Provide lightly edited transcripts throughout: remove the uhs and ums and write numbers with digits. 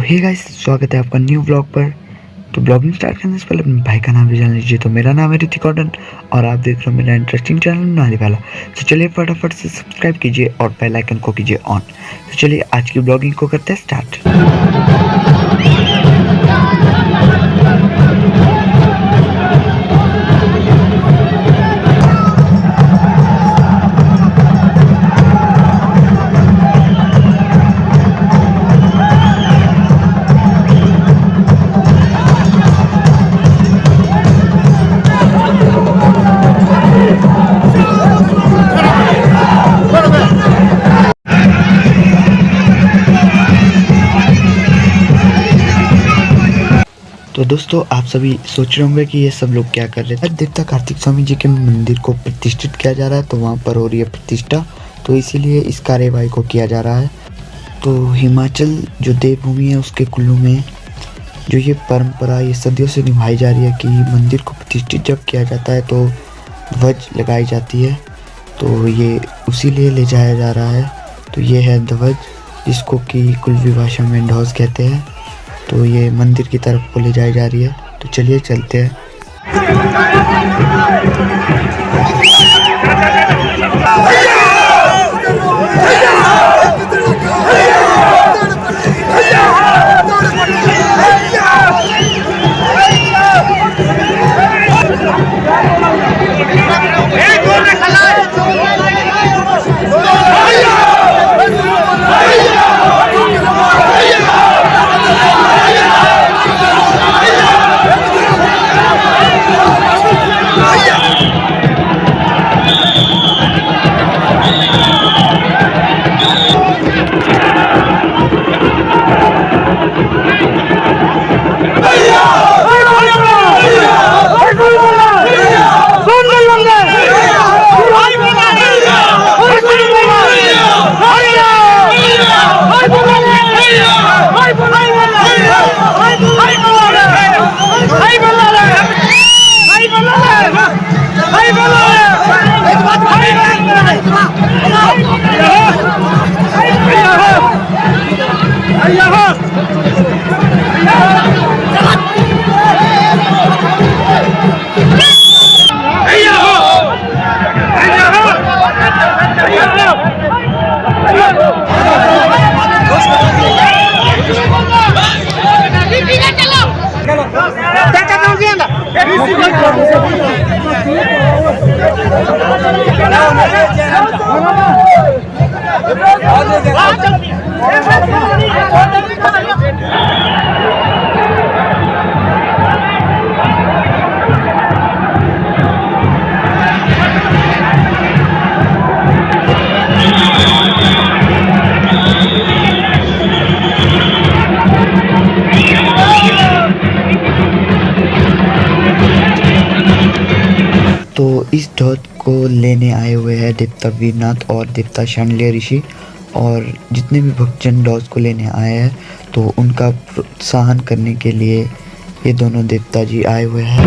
Hey guys, स्वागत है आपका न्यू ब्लॉग पर। तो ब्लॉगिंग स्टार्ट करने से पहले अपने भाई का नाम भी जान लीजिए। तो मेरा नाम है ऋतिक गॉर्डन और आप देख रहे हो मेरा इंटरेस्टिंग चैनल नाली वाला। तो चलिए फटाफट से सब्सक्राइब कीजिए और बेल आइकन को कीजिए ऑन। तो चलिए आज की ब्लॉगिंग को करते हैं स्टार्ट। तो दोस्तों, आप सभी सोच रहे होंगे कि ये सब लोग क्या कर रहे हैं। देवता कार्तिक स्वामी जी के मंदिर को प्रतिष्ठित किया जा रहा है, तो वहाँ पर हो रही है प्रतिष्ठा, तो इसीलिए इस कार्यवाही को किया जा रहा है। तो हिमाचल जो देवभूमि है उसके कुल्लू में जो ये परंपरा ये सदियों से निभाई जा रही है कि मंदिर को प्रतिष्ठित जब किया जाता है तो ध्वज लगाई जाती है, तो ये उसी लिए ले जाया जा रहा है। तो ये है ध्वज, जिसको कि कुल्वी भाषा में ढोस कहते हैं। तो ये मंदिर की तरफ को ले जाई जा रही है, तो चलिए चलते हैं। तो इस ध्वज को लेने आए हुए हैं देवता वीरनाथ और देवता शांडिल्य ऋषि, और जितने भी भक्तजन ध्वज को लेने आए हैं तो उनका प्रोत्साहन करने के लिए ये दोनों देवता जी आए हुए हैं।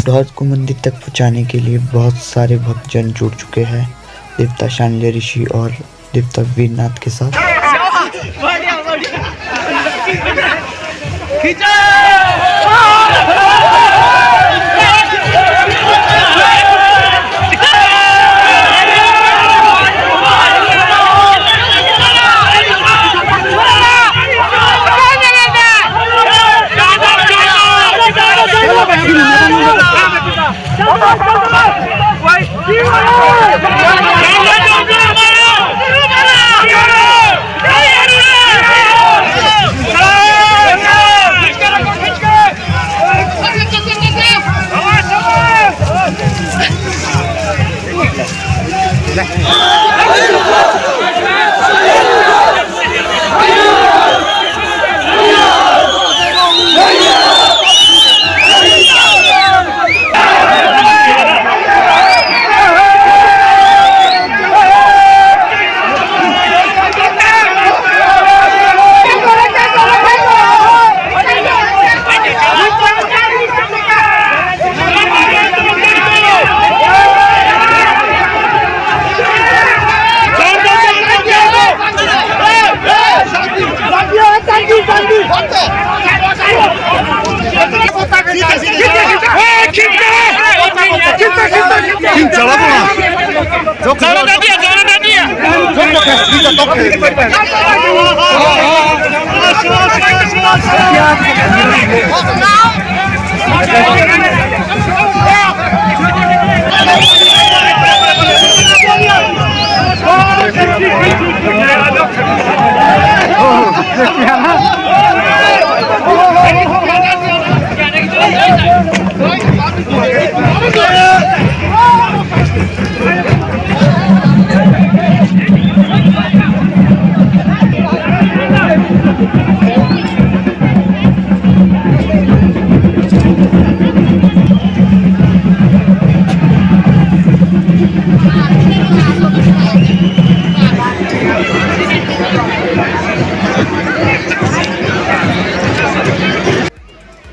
ध्वज को मंदिर तक पहुंचाने के लिए बहुत सारे भक्तजन जुड़ चुके हैं देवता शांडिल्य ऋषि और देवता वीरनाथ के साथ। Gracias.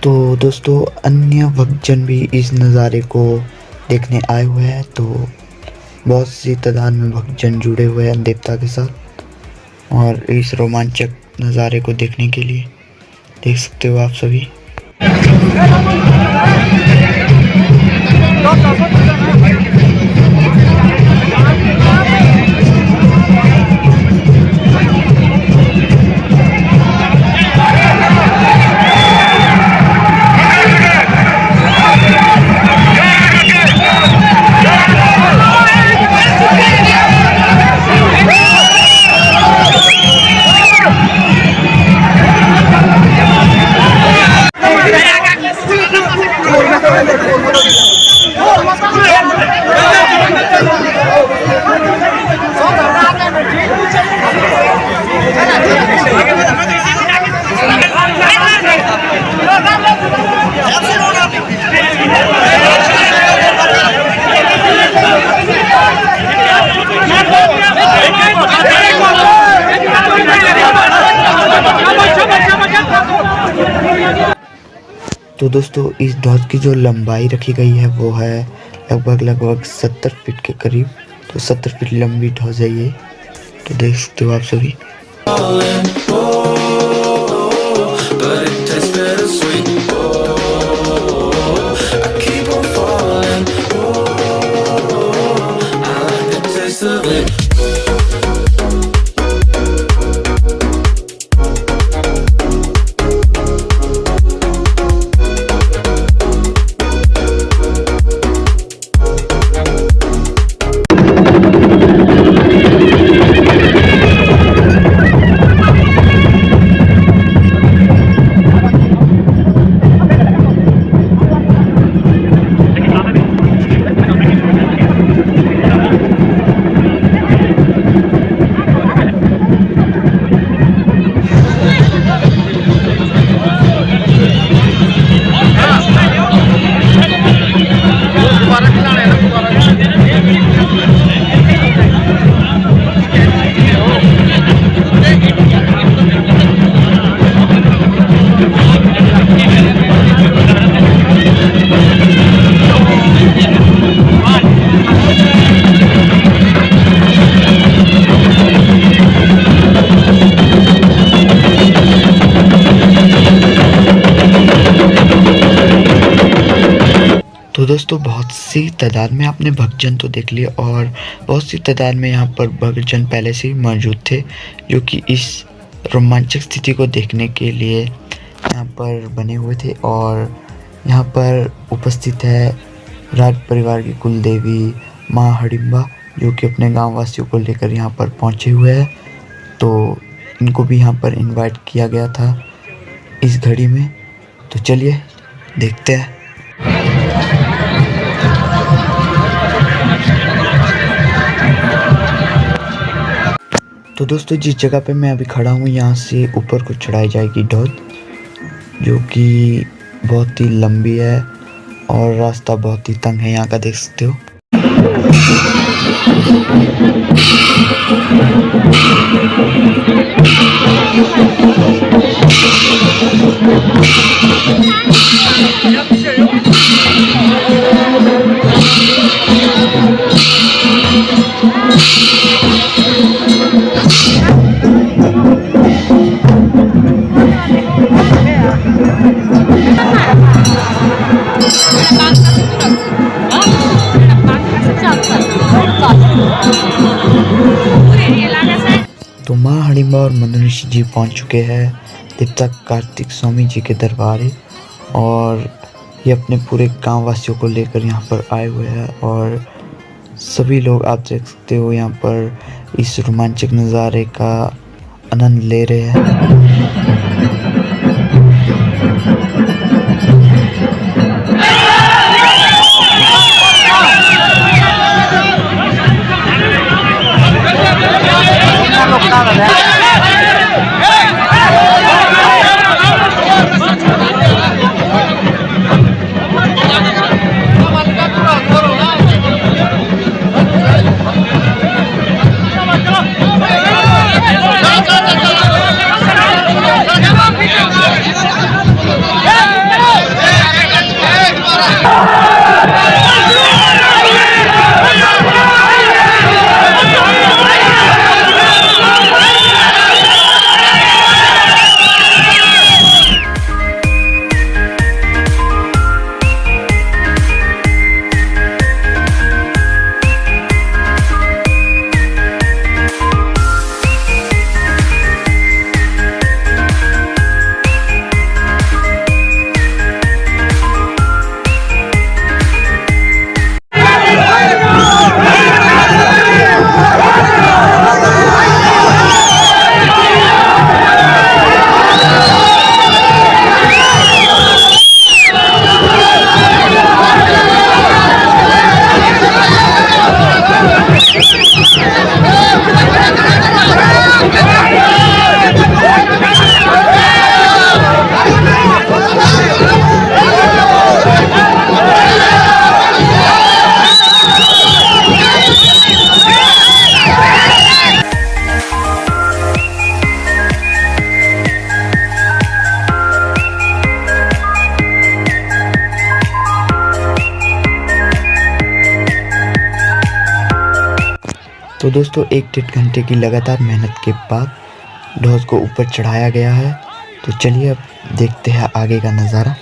तो दोस्तों अन्य भक्तजन भी इस नज़ारे को देखने आए हुए हैं। तो बहुत सी तादाद में भक्तजन जुड़े हुए हैं देवता के साथ और इस रोमांचक नज़ारे को देखने के लिए देख सकते हो आप सभी। तो दोस्तों इस ध्वज की जो लंबाई रखी गई है वो है लगभग 70 फीट के करीब। तो 70 फीट लंबी ध्वज है ये। तो देख सकते हो आप सभी। तो दोस्तों बहुत सी तादाद में आपने भक्तजन तो देख लिए और बहुत सी तादाद में यहाँ पर भक्तजन पहले से ही मौजूद थे जो कि इस रोमांचक स्थिति को देखने के लिए यहाँ पर बने हुए थे। और यहाँ पर उपस्थित है राज परिवार की कुल देवी माँ हडिम्बा, जो कि अपने गांव वासियों को लेकर यहाँ पर पहुँचे हुए हैं। तो इनको भी यहाँ पर इनवाइट किया गया था इस घड़ी में। तो चलिए देखते हैं। तो दोस्तों, जिस जगह पे मैं अभी खड़ा हूँ, यहाँ से ऊपर को चढ़ाई जाएगी ढोद, जो कि बहुत ही लंबी है और रास्ता बहुत ही तंग है यहाँ का, देख सकते हो। तो माँ हडिम्बा और मदन ऋषि जी पहुँच चुके हैं देवता कार्तिक स्वामी जी के दरबार, और ये अपने पूरे गांव वासियों को लेकर यहाँ पर आए हुए हैं। और सभी लोग, आप देख सकते हो, यहाँ पर इस रोमांचक नज़ारे का आनंद ले रहे हैं। तो दोस्तों, 1-1.5 घंटे की लगातार मेहनत के बाद ध्वज को ऊपर चढ़ाया गया है। तो चलिए अब देखते हैं आगे का नज़ारा।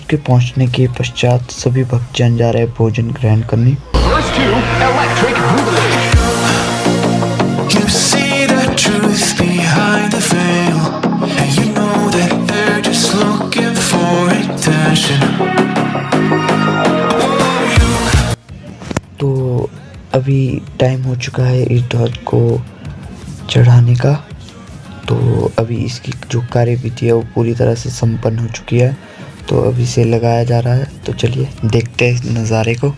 रथ के पहुंचने के पश्चात सभी भक्तजन जा रहे भोजन ग्रहण करने। तो अभी टाइम हो चुका है इस ध्वज को चढ़ाने का। तो अभी इसकी जो कार्यविधि है वो पूरी तरह से संपन्न हो चुकी है। तो अभी इसे लगाया जा रहा है। तो चलिए देखते हैं इस नज़ारे को।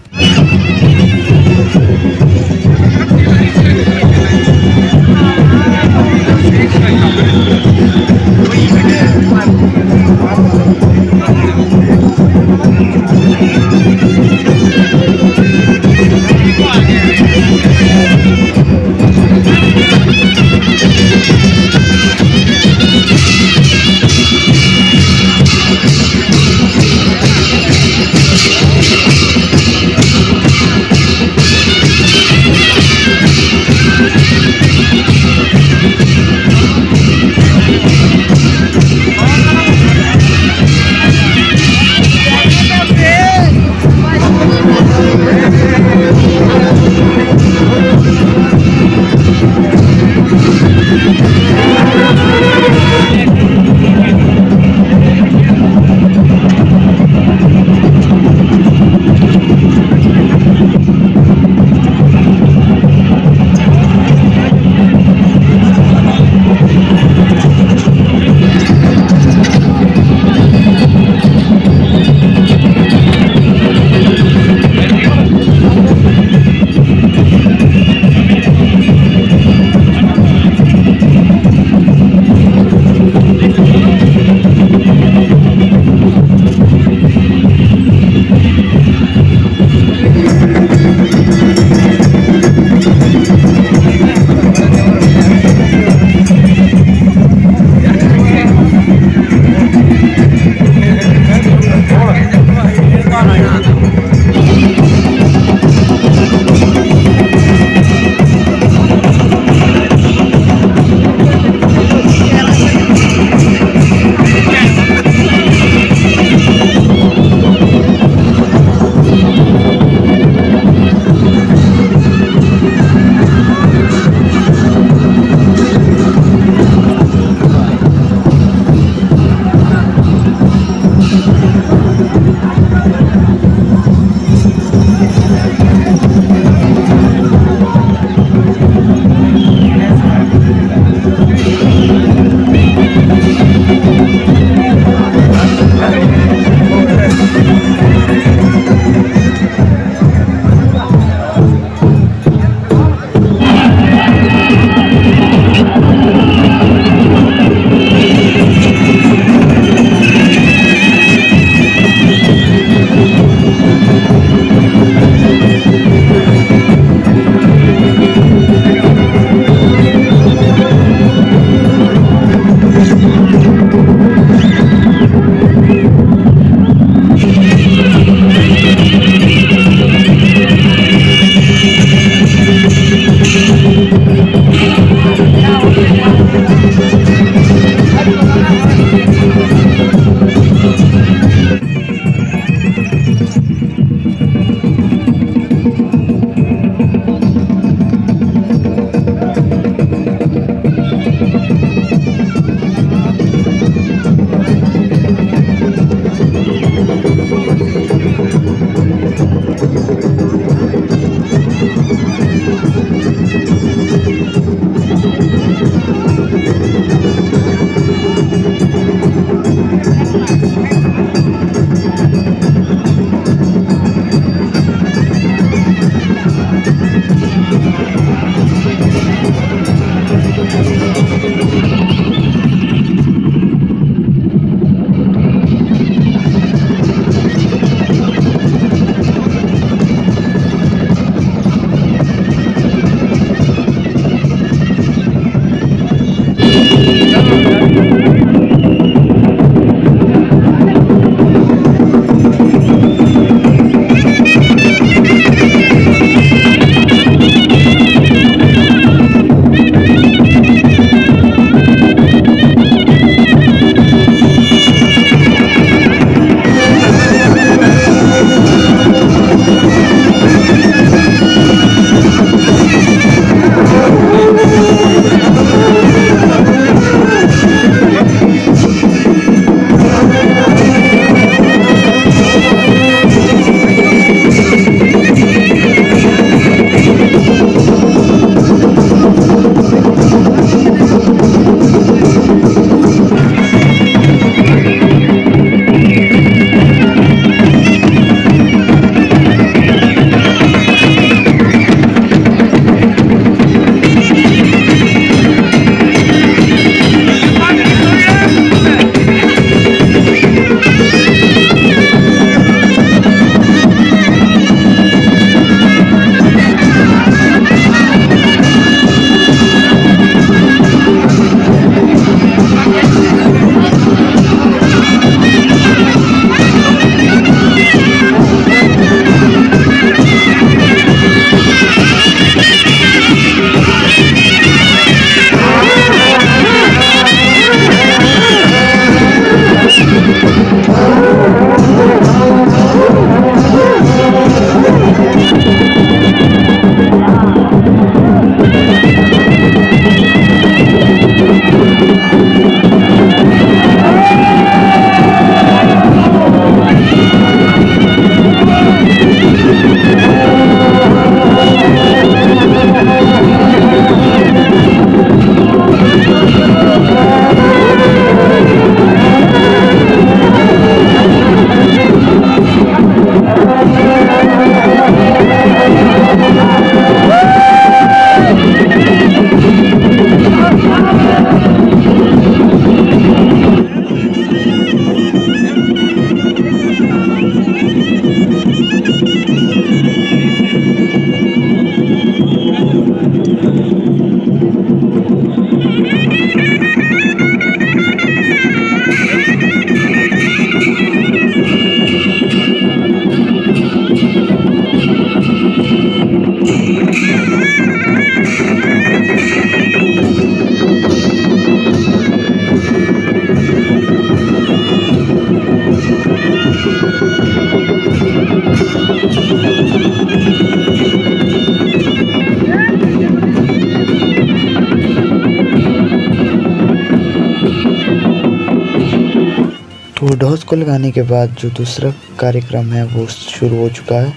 ढोस को लगाने के बाद जो दूसरा कार्यक्रम है वो शुरू हो चुका है,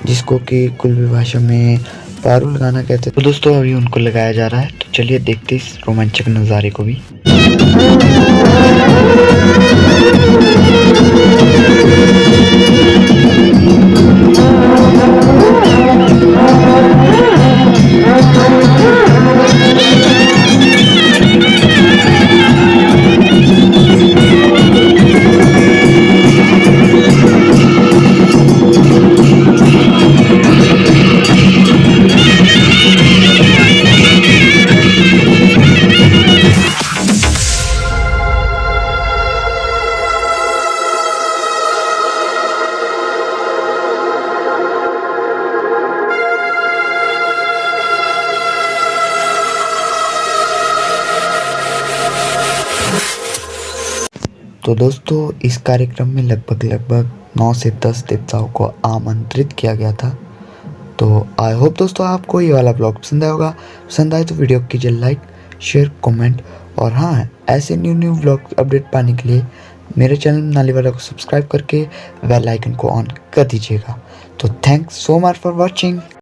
जिसको कि कुल्बी भाषा में पारू लगाना कहते हैं। तो दोस्तों अभी उनको लगाया जा रहा है, तो चलिए देखते इस रोमांचक नज़ारे को भी। तो दोस्तों इस कार्यक्रम में लगभग 9 से 10 देवताओं को आमंत्रित किया गया था। तो आई होप दोस्तों आपको ये वाला ब्लॉग पसंद आया होगा। पसंद आए तो वीडियो कीजिए लाइक, शेयर, कमेंट और हाँ, ऐसे न्यू ब्लॉग अपडेट पाने के लिए मेरे चैनल नालीवाला को सब्सक्राइब करके बेल आइकन को ऑन कर दीजिएगा। तो thanks so much for watching.